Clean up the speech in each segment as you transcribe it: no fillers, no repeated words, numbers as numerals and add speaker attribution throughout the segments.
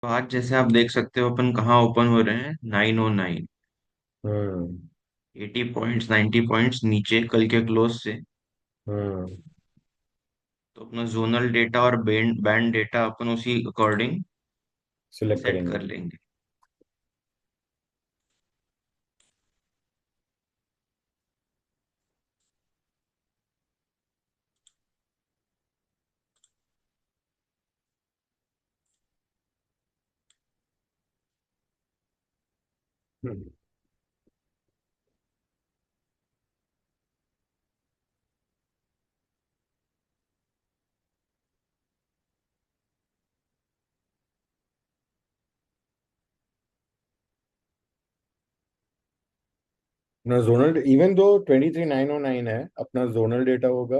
Speaker 1: तो आज जैसे आप देख सकते हो अपन कहाँ ओपन हो रहे हैं 909।
Speaker 2: हम्म।
Speaker 1: 80 पॉइंट्स 90 पॉइंट्स नीचे कल के क्लोज से।
Speaker 2: हम्म।
Speaker 1: तो अपना जोनल डेटा और बैंड बैंड डेटा अपन उसी अकॉर्डिंग
Speaker 2: सिलेक्ट
Speaker 1: सेट
Speaker 2: करेंगे।
Speaker 1: कर लेंगे।
Speaker 2: अपना जोनल इवन दो 23,909 है, अपना जोनल डेटा होगा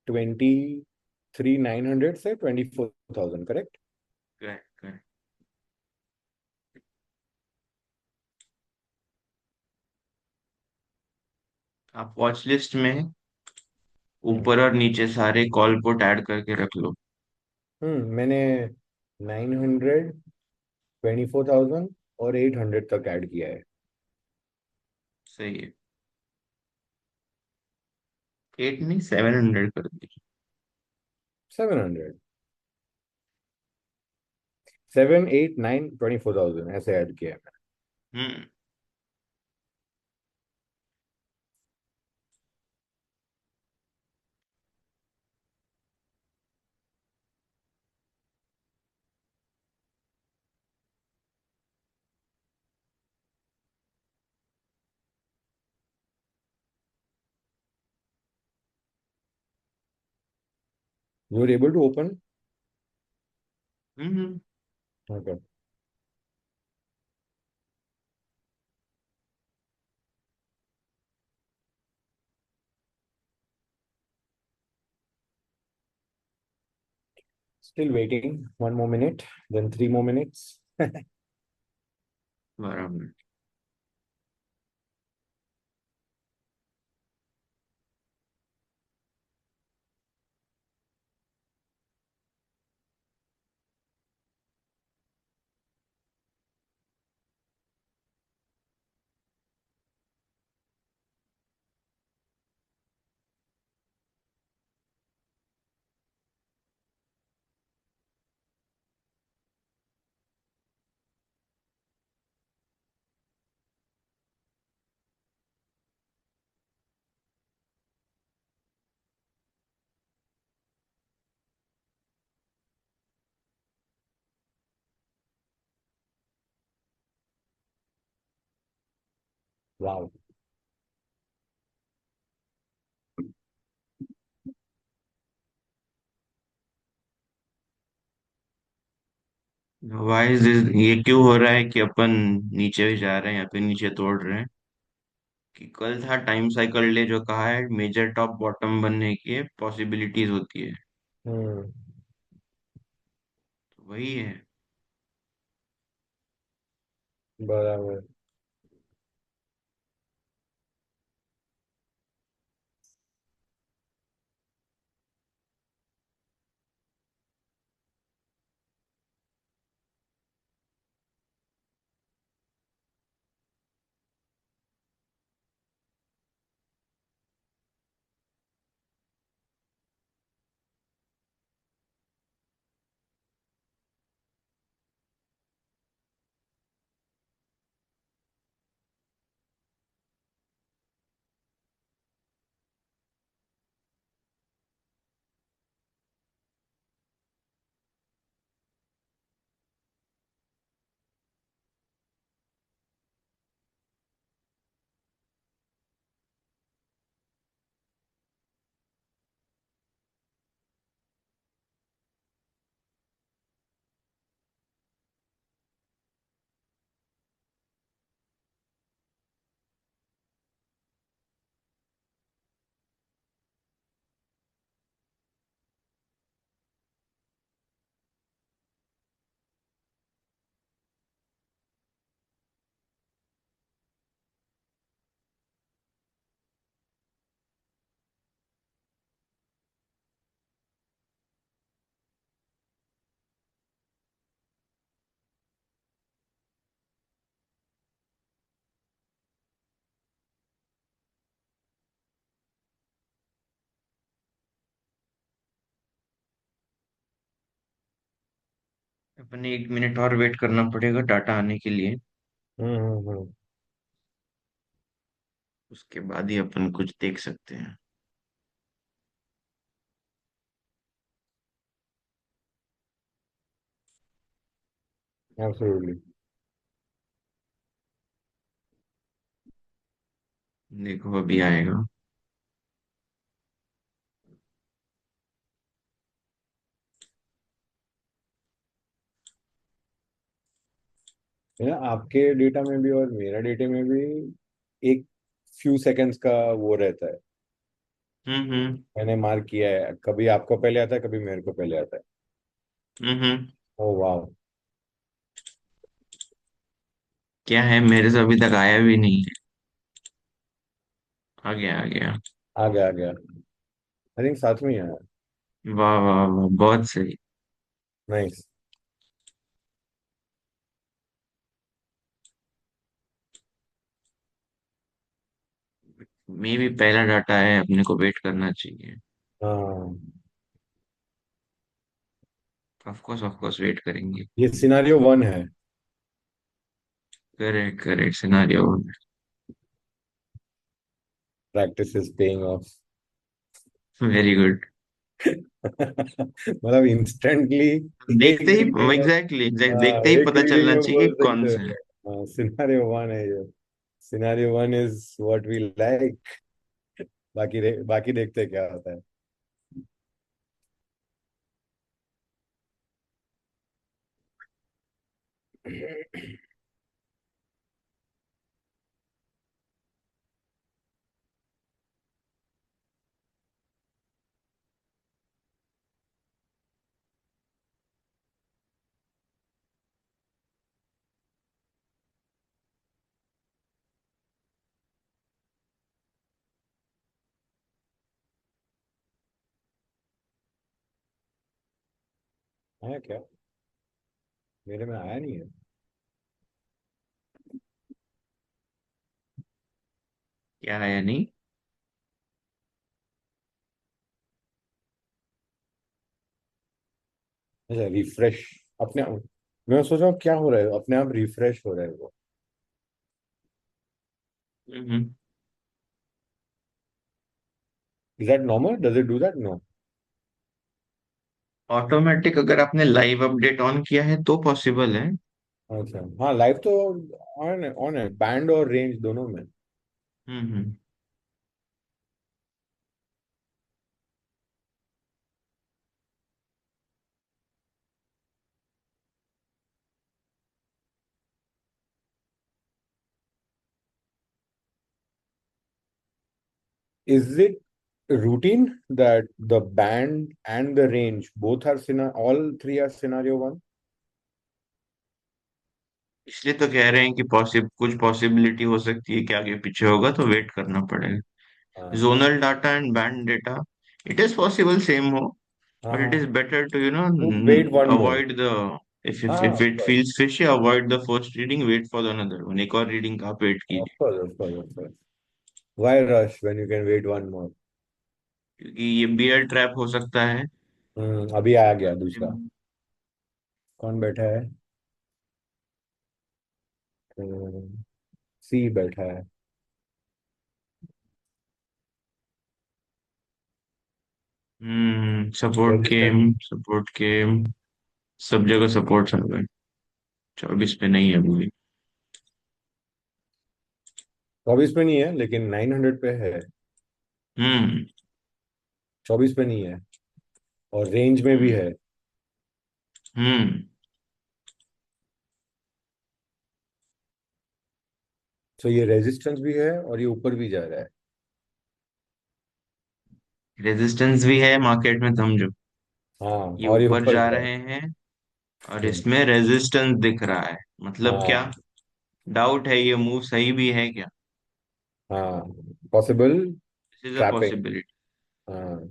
Speaker 2: 23,900 से 24,000, करेक्ट।
Speaker 1: Correct correct. आप वॉच लिस्ट में
Speaker 2: हम्म।
Speaker 1: ऊपर और नीचे सारे कॉल पुट ऐड करके रख लो।
Speaker 2: मैंने 900, 24,000 और 800 तक ऐड किया है।
Speaker 1: सही है। 8 नहीं 700 कर दीजिए।
Speaker 2: 700, 7, 8, 9, 24,000 ऐसे ऐड किया है।
Speaker 1: Hmm.
Speaker 2: You are able to open.
Speaker 1: Hmm.
Speaker 2: Okay. Still waiting, 1 more minute, then 3 more minutes.
Speaker 1: बराबर।
Speaker 2: वाह।
Speaker 1: वाई इज ये क्यों हो रहा है कि अपन नीचे भी जा रहे हैं या फिर नीचे तोड़ रहे हैं? कि कल था टाइम साइकिल डे जो कहा है मेजर टॉप बॉटम बनने की पॉसिबिलिटीज होती है।
Speaker 2: हम्म।
Speaker 1: तो वही है।
Speaker 2: बराबर।
Speaker 1: अपने 1 मिनट और वेट करना पड़ेगा डाटा आने के लिए। उसके बाद ही अपन कुछ देख सकते हैं।
Speaker 2: एब्सोल्युटली।
Speaker 1: देखो अभी आएगा।
Speaker 2: आपके डेटा में भी और मेरा डेटा में भी एक फ्यू सेकंड्स का वो रहता है।
Speaker 1: हम्म।
Speaker 2: मैंने मार्क किया है, कभी आपको पहले आता है, कभी मेरे को पहले आता है।
Speaker 1: हम्म।
Speaker 2: ओ वाह।
Speaker 1: क्या है, मेरे से अभी तक आया भी नहीं है। आ गया आ गया।
Speaker 2: आ गया आ गया। आई थिंक साथ में ही आया।
Speaker 1: वाह वाह वाह, बहुत सही।
Speaker 2: नाइस।
Speaker 1: मे भी पहला डाटा है, अपने को वेट करना चाहिए।
Speaker 2: हाँ,
Speaker 1: ऑफ कोर्स वेट करेंगे।
Speaker 2: ये सिनारियो वन है।
Speaker 1: Correct correct scenario.
Speaker 2: Practice is paying off.
Speaker 1: Very good.
Speaker 2: मतलब इंस्टेंटली
Speaker 1: देखते
Speaker 2: एक
Speaker 1: ही
Speaker 2: रीडिंग में,
Speaker 1: एग्जैक्टली एग्जैक्ट देखते ही
Speaker 2: एक
Speaker 1: पता
Speaker 2: रीडिंग
Speaker 1: चलना
Speaker 2: में
Speaker 1: चाहिए
Speaker 2: बोल
Speaker 1: कि कौन
Speaker 2: सकते
Speaker 1: सा है।
Speaker 2: हो। सिनारियो वन है ये। Scenario one is what we like. बाकी देखते हैं क्या होता है। आया क्या? मेरे में आया नहीं है।
Speaker 1: क्या है या नहीं।
Speaker 2: अच्छा, रिफ्रेश अपने आप। मैं सोच रहा हूँ क्या हो रहा है, अपने आप रिफ्रेश हो रहा है वो।
Speaker 1: Hmm.
Speaker 2: Is that normal? Does it do that? No.
Speaker 1: Automatic अगर आपने लाइव अपडेट ऑन किया है तो पॉसिबल है।
Speaker 2: अच्छा, हाँ, लाइव तो ऑन है बैंड और रेंज दोनों में।
Speaker 1: हम्म।
Speaker 2: Is it routine that the band and the range both are all three are scenario one?
Speaker 1: इसलिए तो कह रहे हैं कि कुछ पॉसिबिलिटी हो सकती है कि आगे पीछे होगा तो वेट करना पड़ेगा।
Speaker 2: हाँ
Speaker 1: zonal data and band data, it is possible same हो,
Speaker 2: हाँ
Speaker 1: but it
Speaker 2: हाँ।
Speaker 1: is better to
Speaker 2: तो wait one more।
Speaker 1: avoid the,
Speaker 2: हाँ,
Speaker 1: if
Speaker 2: of
Speaker 1: it
Speaker 2: course,
Speaker 1: feels fishy, avoid the first reading, wait for the another one, एक और reading का आप wait
Speaker 2: of
Speaker 1: कीजिए।
Speaker 2: course, of course, of course. Why rush when you can wait one more?
Speaker 1: क्योंकि ये beer trap हो सकता है।
Speaker 2: अभी आ गया दूसरा। कौन बैठा है? सी बैठा है। रेजिस्टेंस।
Speaker 1: सपोर्ट गेम, सब जगह सपोर्ट सर्वर। 24 पे नहीं है अभी।
Speaker 2: 24 पे नहीं है लेकिन 900 पे है।
Speaker 1: हम्म।
Speaker 2: 24 पे नहीं है और रेंज में भी
Speaker 1: हम्म।
Speaker 2: है।
Speaker 1: हम्म।
Speaker 2: तो ये रेजिस्टेंस भी है और ये ऊपर भी जा रहा है।
Speaker 1: रेजिस्टेंस भी है मार्केट में समझो।
Speaker 2: हाँ,
Speaker 1: ये
Speaker 2: और ये
Speaker 1: ऊपर
Speaker 2: ऊपर
Speaker 1: जा
Speaker 2: जा रहा
Speaker 1: रहे हैं और
Speaker 2: है।
Speaker 1: इसमें रेजिस्टेंस दिख रहा है, मतलब क्या,
Speaker 2: हाँ
Speaker 1: डाउट है ये मूव सही भी है क्या।
Speaker 2: हाँ, possible
Speaker 1: this is a
Speaker 2: trapping.
Speaker 1: Possibility.
Speaker 2: हाँ।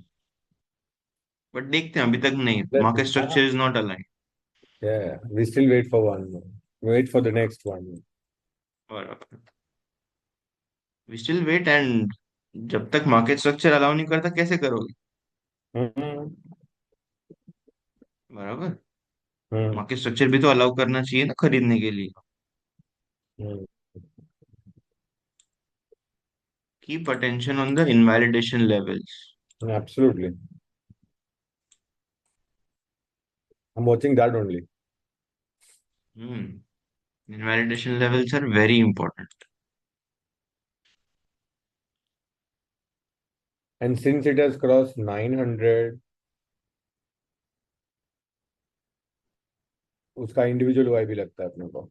Speaker 1: बट देखते हैं, अभी तक नहीं,
Speaker 2: Let's
Speaker 1: market
Speaker 2: see.
Speaker 1: Structure is not align.
Speaker 2: Yeah, we still wait for one more. Wait for the next one.
Speaker 1: और वी स्टिल वेट, एंड जब तक मार्केट स्ट्रक्चर अलाउ नहीं करता कैसे करोगे।
Speaker 2: हम्म।
Speaker 1: बराबर।
Speaker 2: हम्म।
Speaker 1: मार्केट स्ट्रक्चर भी तो अलाउ करना चाहिए ना खरीदने के लिए।
Speaker 2: Hmm.
Speaker 1: Keep attention on the invalidation levels.
Speaker 2: Absolutely. I'm watching that only.
Speaker 1: Hmm. Invalidation levels are very important.
Speaker 2: And since it has crossed 900, उसका इंडिविजुअल वाई भी लगता है अपने को।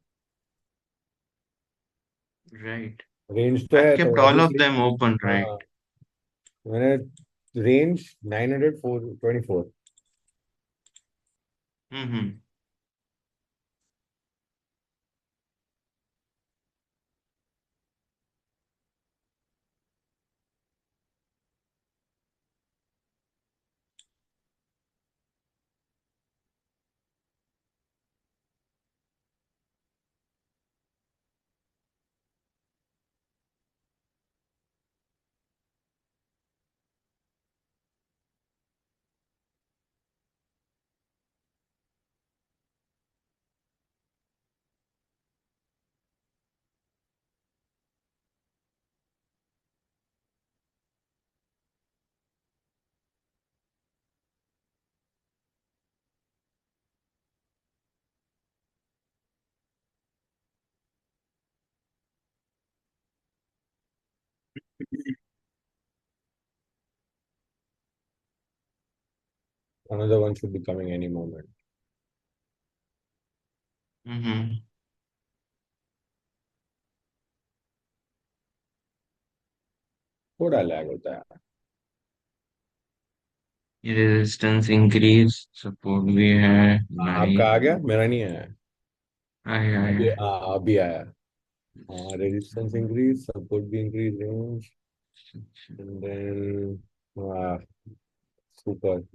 Speaker 1: राइट।
Speaker 2: रेंज तो
Speaker 1: आई
Speaker 2: है तो
Speaker 1: kept all of
Speaker 2: obviously.
Speaker 1: Them open, right.
Speaker 2: हाँ, मैंने range 924।
Speaker 1: Hmm.
Speaker 2: Another one should be coming any moment.
Speaker 1: हम्म।
Speaker 2: थोड़ा लैग होता है।
Speaker 1: रेजिस्टेंस इंक्रीज, सपोर्ट भी है।
Speaker 2: आपका
Speaker 1: नहीं।
Speaker 2: आ गया, मेरा नहीं आया।
Speaker 1: आया
Speaker 2: अभी
Speaker 1: आया।
Speaker 2: अभी आया। हाँ, रेजिस्टेंस इंक्रीज, सपोर्ट भी increase, range and then super.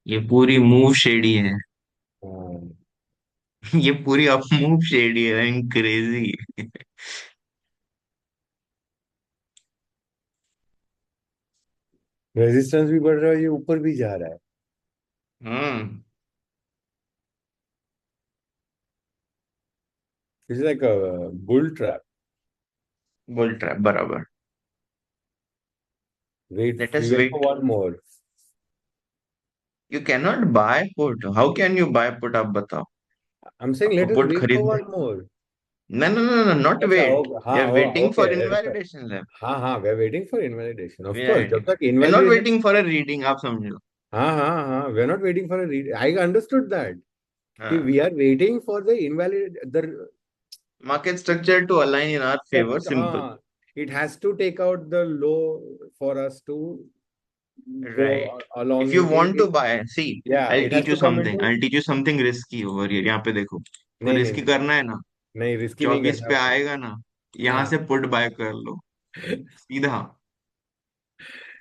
Speaker 1: ये पूरी मूव शेडी है।
Speaker 2: हाँ,
Speaker 1: ये पूरी अप मूव शेडी है, क्रेजी।
Speaker 2: रेजिस्टेंस भी बढ़ रहा है, ये ऊपर भी जा रहा है।
Speaker 1: हाँ।
Speaker 2: It's like a bull trap.
Speaker 1: Bull trap बराबर।
Speaker 2: Wait,
Speaker 1: let
Speaker 2: we
Speaker 1: us
Speaker 2: wait
Speaker 1: wait.
Speaker 2: For one more.
Speaker 1: You can not buy put, how can you buy put, आप बताओ।
Speaker 2: आई एम सेइंग
Speaker 1: आपको
Speaker 2: let us
Speaker 1: put
Speaker 2: wait for
Speaker 1: खरीद।
Speaker 2: One more.
Speaker 1: No, no, no, no, not
Speaker 2: अच्छा,
Speaker 1: wait.
Speaker 2: Okay,
Speaker 1: We
Speaker 2: हाँ,
Speaker 1: are waiting
Speaker 2: okay.
Speaker 1: for invalidation lab.
Speaker 2: हाँ हाँ, we are waiting for invalidation, of
Speaker 1: We are
Speaker 2: course, जब
Speaker 1: waiting.
Speaker 2: तक
Speaker 1: We're not
Speaker 2: invalidation.
Speaker 1: waiting for a reading, आप समझो।
Speaker 2: हाँ हाँ हाँ, we are not waiting for a read, I understood that. कि
Speaker 1: हाँ।
Speaker 2: We are waiting for the invalid the.
Speaker 1: Market structure to align in our favor, simple.
Speaker 2: हाँ, it has to take out the low for us to
Speaker 1: Right.
Speaker 2: go
Speaker 1: If
Speaker 2: along
Speaker 1: you
Speaker 2: in
Speaker 1: want to
Speaker 2: it.
Speaker 1: buy, see,
Speaker 2: Yeah,
Speaker 1: I'll
Speaker 2: it has
Speaker 1: teach you
Speaker 2: to come
Speaker 1: something.
Speaker 2: into।
Speaker 1: I'll teach you something risky over here. यहाँ पे देखो, तो
Speaker 2: नहीं नहीं
Speaker 1: risky
Speaker 2: नहीं
Speaker 1: करना है ना।
Speaker 2: नहीं, रिस्की नहीं
Speaker 1: 24
Speaker 2: करना
Speaker 1: पे
Speaker 2: है।
Speaker 1: आएगा ना, यहाँ
Speaker 2: हाँ।
Speaker 1: से पुट बाय कर लो सीधा।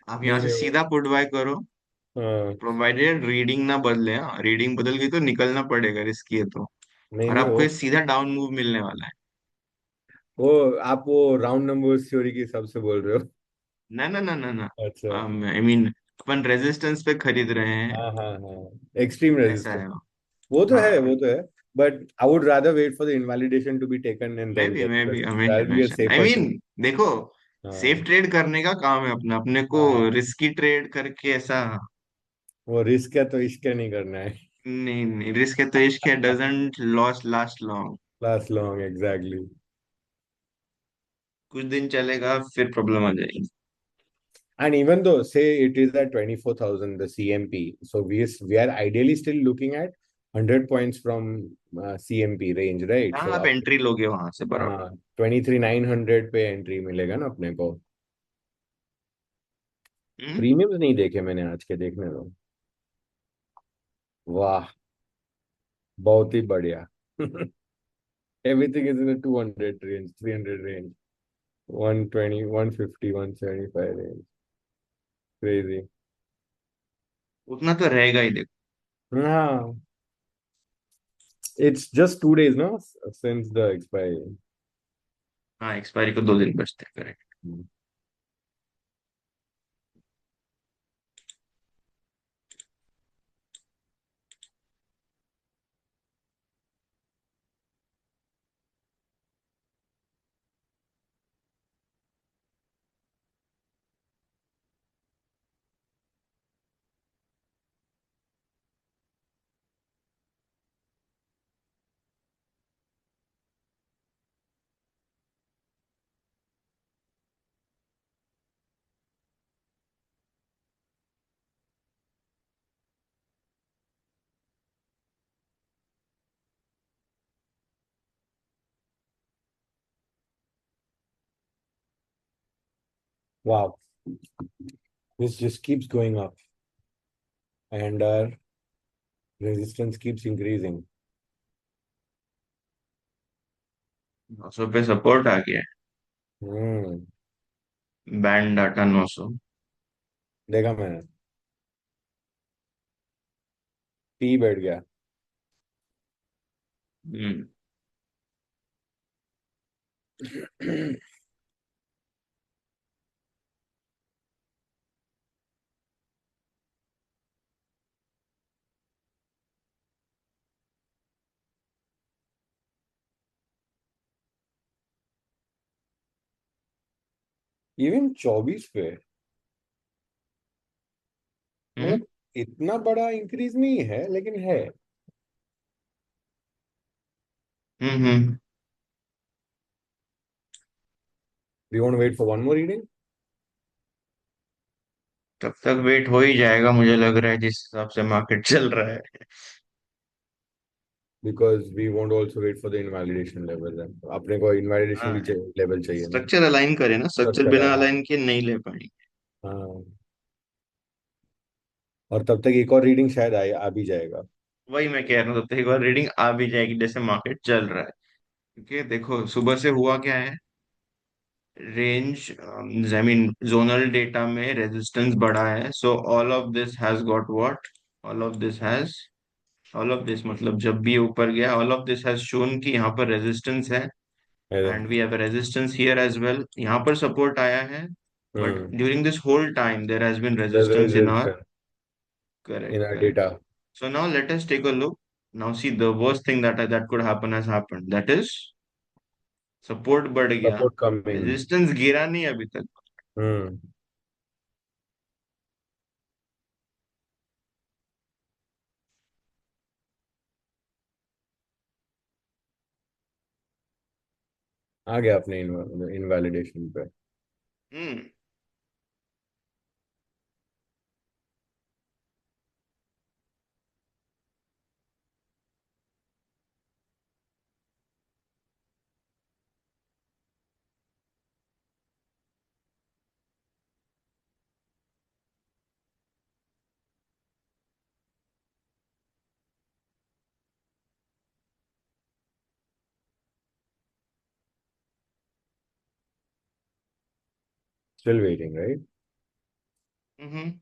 Speaker 1: आप यहाँ
Speaker 2: नहीं
Speaker 1: से
Speaker 2: नहीं
Speaker 1: सीधा पुट बाय करो।
Speaker 2: हाँ,
Speaker 1: प्रोवाइडेड रीडिंग ना बदले, हाँ रीडिंग बदल गई तो निकलना पड़ेगा, रिस्की है तो।
Speaker 2: नहीं
Speaker 1: और
Speaker 2: नहीं
Speaker 1: आपको
Speaker 2: वो
Speaker 1: ये सीधा डाउन मूव मिलने वाला है।
Speaker 2: वो आप वो राउंड नंबर थ्योरी के हिसाब से बोल रहे हो।
Speaker 1: ना ना ना ना ना।
Speaker 2: अच्छा।
Speaker 1: आई मीन अपन रेजिस्टेंस पे खरीद रहे हैं।
Speaker 2: हाँ हाँ हाँ, एक्सट्रीम
Speaker 1: ऐसा
Speaker 2: रेजिस्टेंस।
Speaker 1: है वो।
Speaker 2: वो तो है,
Speaker 1: हाँ।
Speaker 2: वो तो है। But I would rather wait for the invalidation to be taken and then
Speaker 1: मैं
Speaker 2: गेट,
Speaker 1: भी हमेशा
Speaker 2: दैट बी अ
Speaker 1: हमेशा आई
Speaker 2: सेफर
Speaker 1: मीन
Speaker 2: ट्रेड।
Speaker 1: देखो, सेफ
Speaker 2: हाँ
Speaker 1: ट्रेड करने का काम है अपना, अपने को
Speaker 2: हाँ,
Speaker 1: रिस्की ट्रेड करके ऐसा।
Speaker 2: वो रिस्क है तो इश्क नहीं करना है।
Speaker 1: नहीं नहीं, रिस्क है तो इश्क है, doesn't loss last long.
Speaker 2: Last long, exactly.
Speaker 1: कुछ दिन चलेगा फिर प्रॉब्लम आ जाएगी।
Speaker 2: And even though, say it is at 24,000, the CMP, so we are ideally still looking at 100 points from CMP range, right?
Speaker 1: हाँ,
Speaker 2: So
Speaker 1: आप
Speaker 2: आप
Speaker 1: एंट्री लोगे वहां से बराबर।
Speaker 2: हाँ, 23,900 पे एंट्री मिलेगा ना अपने को।
Speaker 1: हम्म।
Speaker 2: प्रीमियम्स नहीं देखे मैंने आज के, देखने दो। वाह, बहुत ही बढ़िया। Everything is in 200 range, 300 range, 120, 150, 175 range. Crazy.
Speaker 1: उतना तो रहेगा ही देखो।
Speaker 2: हाँ, it's just 2 days now since the expiry.
Speaker 1: हाँ, एक्सपायरी को 2 दिन बचते हैं, correct.
Speaker 2: Wow, this just keeps going up and our resistance keeps increasing.
Speaker 1: 900 पे सपोर्ट आ गया
Speaker 2: हम्म।
Speaker 1: है, बैंड डाटा 900।
Speaker 2: देखा मैंने, पी बैठ गया।
Speaker 1: हम्म।
Speaker 2: इवन 24 पे
Speaker 1: हम्म।
Speaker 2: मतलब इतना बड़ा इंक्रीज नहीं है लेकिन है।
Speaker 1: Hmm.
Speaker 2: We want wait for one more reading
Speaker 1: तब तक वेट हो ही जाएगा मुझे लग रहा है, जिस हिसाब से मार्केट चल रहा है।
Speaker 2: Because we want also wait for the invalidation level. अपने को इनवैलिडेशन
Speaker 1: हाँ,
Speaker 2: भी लेवल चाहिए ना।
Speaker 1: स्ट्रक्चर अलाइन करे ना, स्ट्रक्चर
Speaker 2: स्ट्रक्चर है,
Speaker 1: बिना
Speaker 2: हाँ।
Speaker 1: अलाइन किए नहीं ले पाएंगे।
Speaker 2: हाँ, और तब तक एक और रीडिंग शायद आ भी जाएगा।
Speaker 1: वही मैं कह रहा हूँ, तब तक एक बार रीडिंग आ भी जाएगी जैसे मार्केट चल रहा है। क्योंकि देखो सुबह से हुआ क्या है, range, I mean zonal data में रेजिस्टेंस बढ़ा है, so all of this has got what, all of this has, all of this मतलब जब भी ये ऊपर गया, all of this has shown कि यहाँ पर रेजिस्टेंस है। And we have resistance here as well, यहाँ पर सपोर्ट आया है। But
Speaker 2: hmm.
Speaker 1: During this whole time there has been
Speaker 2: There's a
Speaker 1: resistance in our,
Speaker 2: resistance in
Speaker 1: correct
Speaker 2: our
Speaker 1: correct.
Speaker 2: data.
Speaker 1: So now let us take a look. Now see the worst thing that could happen has happened. That is support बढ़ गया,
Speaker 2: Support coming.
Speaker 1: Resistance गिरा नहीं अभी तक।
Speaker 2: हम्म। आ गया अपने invalidation पे।
Speaker 1: Hmm.
Speaker 2: Still waiting, right?
Speaker 1: Hmm.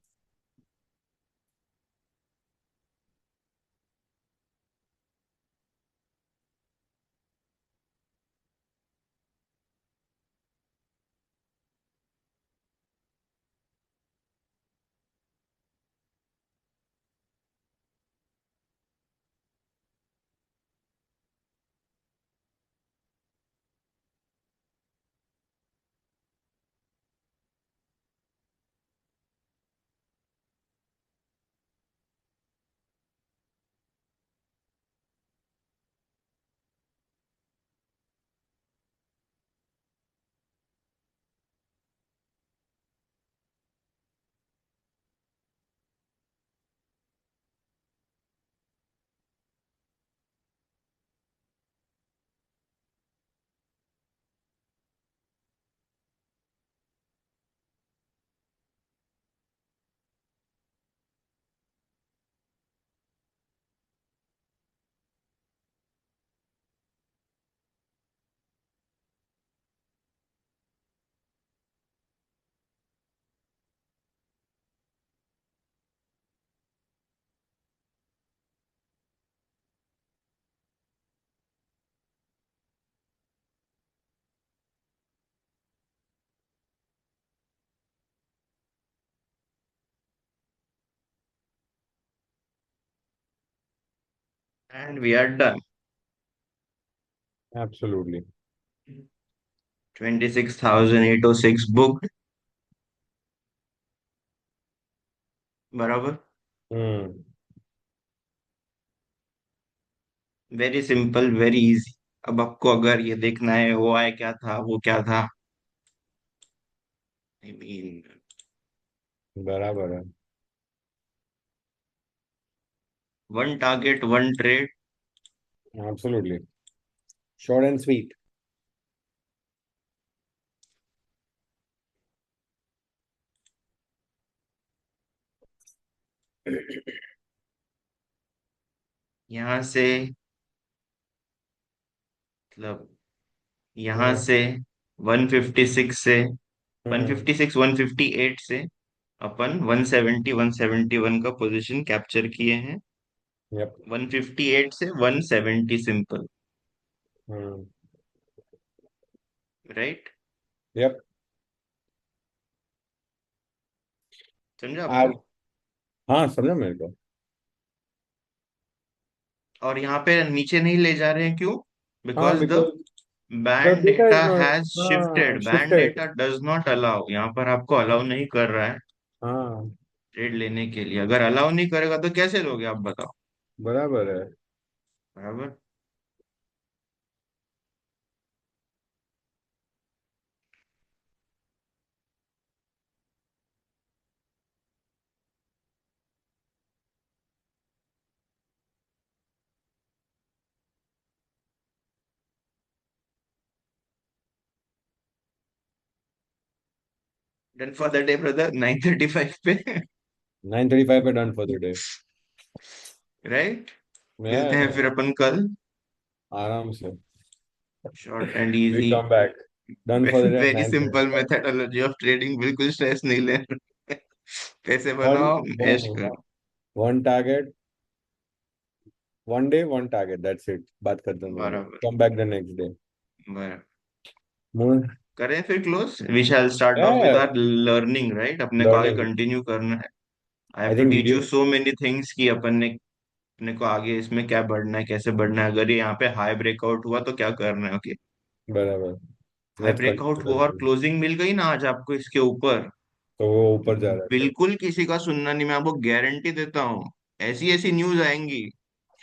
Speaker 1: And we are done.
Speaker 2: Absolutely.
Speaker 1: 26,806 book, बराबर।
Speaker 2: Hmm.
Speaker 1: Very simple, very easy. अब आपको अगर ये देखना है वो आय क्या था, वो क्या था, आई मीन
Speaker 2: बराबर है।
Speaker 1: One target one trade.
Speaker 2: Absolutely. Short and sweet.
Speaker 1: यहाँ से, मतलब यहाँ
Speaker 2: हम्म
Speaker 1: से 156 से,
Speaker 2: हम्म
Speaker 1: 156 158 से अपन 170 171 का पोजीशन कैप्चर किए हैं।
Speaker 2: यप
Speaker 1: 158 से 170 सिंपल,
Speaker 2: हम्म
Speaker 1: राइट?
Speaker 2: यप
Speaker 1: समझा
Speaker 2: आर
Speaker 1: आपको?
Speaker 2: हाँ, समझा मेरे को।
Speaker 1: और यहाँ पे नीचे नहीं ले जा रहे हैं, क्यों?
Speaker 2: हाँ,
Speaker 1: because the
Speaker 2: because the
Speaker 1: band
Speaker 2: data
Speaker 1: data
Speaker 2: is not,
Speaker 1: has
Speaker 2: हाँ,
Speaker 1: shifted, band
Speaker 2: shifted.
Speaker 1: Data does not allow, यहाँ पर आपको अलाउ नहीं कर रहा है
Speaker 2: हाँ,
Speaker 1: ट्रेड लेने के लिए। अगर अलाउ नहीं करेगा तो कैसे लोगे आप बताओ?
Speaker 2: बराबर है।
Speaker 1: बराबर। Done for the day brother, 9:35 पे।
Speaker 2: 9:35 पे done for the day.
Speaker 1: Right. मिलते हैं
Speaker 2: मैं
Speaker 1: फिर अपन कल।
Speaker 2: आराम से।
Speaker 1: Short and
Speaker 2: we
Speaker 1: easy.
Speaker 2: Come back. Done for the day at
Speaker 1: very simple
Speaker 2: 9:35।
Speaker 1: Methodology of trading, बिल्कुल स्ट्रेस नहीं ले। पैसे
Speaker 2: वन
Speaker 1: बनाओ, ऐश करो।
Speaker 2: One target, one day one target, that's it. बात खत्म हो गई।
Speaker 1: बराबर।
Speaker 2: Come back the next day.
Speaker 1: बराबर।
Speaker 2: मोर
Speaker 1: करें फिर close, we shall start off with
Speaker 2: या
Speaker 1: आवर लर्निंग, राइट? अपने को आगे
Speaker 2: लर्निंग।
Speaker 1: कंटिन्यू करना है। I
Speaker 2: I
Speaker 1: have to
Speaker 2: think
Speaker 1: teach
Speaker 2: video.
Speaker 1: You so many things कि अपन ने, अपने को आगे इसमें क्या बढ़ना है, कैसे बढ़ना है, अगर ये यहाँ पे हाई ब्रेकआउट हुआ तो क्या करना है, ओके?
Speaker 2: बराबर।
Speaker 1: हाई
Speaker 2: लेट्स
Speaker 1: ब्रेकआउट
Speaker 2: कंटिन्यू
Speaker 1: हुआ और
Speaker 2: करते हैं।
Speaker 1: क्लोजिंग मिल गई ना आज आपको इसके ऊपर,
Speaker 2: तो वो ऊपर जा रहा है फिर।
Speaker 1: बिल्कुल किसी का सुनना नहीं, मैं आपको गारंटी देता हूँ। ऐसी ऐसी न्यूज आएंगी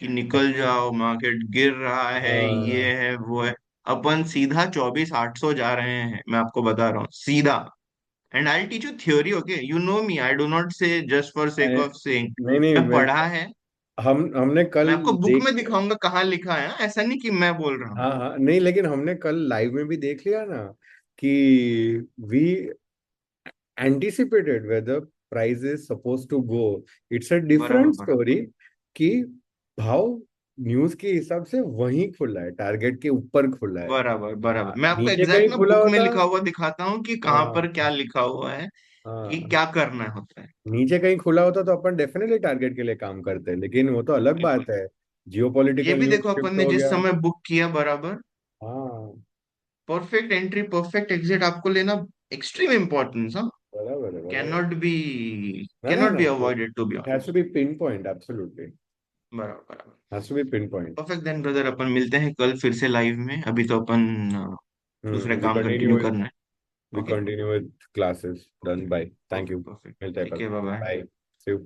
Speaker 1: कि निकल जाओ, मार्केट गिर रहा है, ये
Speaker 2: हाँ,
Speaker 1: है वो है। अपन सीधा 24,800 जा रहे हैं, मैं आपको बता रहा हूँ सीधा। And I teach you theory, okay? You know me, I do not से जस्ट फॉर सेक
Speaker 2: अरे,
Speaker 1: ऑफ सेइंग।
Speaker 2: नहीं नहीं,
Speaker 1: मैं पढ़ा है।
Speaker 2: हमने कल
Speaker 1: मैं आपको बुक
Speaker 2: देख
Speaker 1: में
Speaker 2: लिया।
Speaker 1: दिखाऊंगा कहाँ लिखा है, ऐसा नहीं कि मैं बोल रहा हूँ।
Speaker 2: हाँ हाँ, नहीं, लेकिन हमने कल लाइव में भी देख लिया ना कि we anticipated where the price is supposed to go. It's a
Speaker 1: बराबर
Speaker 2: different
Speaker 1: बराबर।
Speaker 2: story कि भाव न्यूज के हिसाब से वहीं खुला है, टारगेट के ऊपर खुला है।
Speaker 1: बराबर बराबर,
Speaker 2: हाँ,
Speaker 1: मैं आपको
Speaker 2: नीचे
Speaker 1: एग्जैक्ट
Speaker 2: कहीं
Speaker 1: ना
Speaker 2: खुला
Speaker 1: बुक में
Speaker 2: होता।
Speaker 1: लिखा हुआ दिखाता हूँ कि कहाँ पर
Speaker 2: हाँ
Speaker 1: क्या लिखा हुआ है, कि
Speaker 2: हाँ,
Speaker 1: क्या करना होता है।
Speaker 2: नीचे कहीं खुला होता तो अपन डेफिनेटली टारगेट के लिए काम करते हैं, लेकिन वो तो अलग
Speaker 1: बिल्कुल।
Speaker 2: बात है।
Speaker 1: ये
Speaker 2: जियोपॉलिटिकल
Speaker 1: भी
Speaker 2: न्यूज
Speaker 1: देखो अपन
Speaker 2: शिफ्ट
Speaker 1: ने
Speaker 2: हो
Speaker 1: जिस
Speaker 2: गया।
Speaker 1: समय बुक किया, बराबर।
Speaker 2: हाँ,
Speaker 1: परफेक्ट एंट्री परफेक्ट एग्जिट आपको लेना एक्सट्रीम इंपॉर्टेंस, हाँ।
Speaker 2: बराबर है,
Speaker 1: कैन
Speaker 2: बराबर।
Speaker 1: नॉट बी,
Speaker 2: ना
Speaker 1: कैन
Speaker 2: ना
Speaker 1: नॉट
Speaker 2: ना,
Speaker 1: be avoided, to be
Speaker 2: it has to
Speaker 1: honest.
Speaker 2: Be pin point, absolutely
Speaker 1: बराबर बराबर।
Speaker 2: Has to be pin point.
Speaker 1: Perfect then brother, अपन मिलते हैं कल फिर से लाइव में। अभी तो अपन दूसरे
Speaker 2: वी
Speaker 1: काम
Speaker 2: कंटिन्यू
Speaker 1: कंटिन्यू करना है।
Speaker 2: We
Speaker 1: okay.
Speaker 2: continue with classes.
Speaker 1: Okay.
Speaker 2: Done. Bye. Thank
Speaker 1: perfect
Speaker 2: you.
Speaker 1: Perfect,
Speaker 2: मिलते हैं
Speaker 1: ठीक
Speaker 2: कल।
Speaker 1: है, bye bye.
Speaker 2: Bye. See you.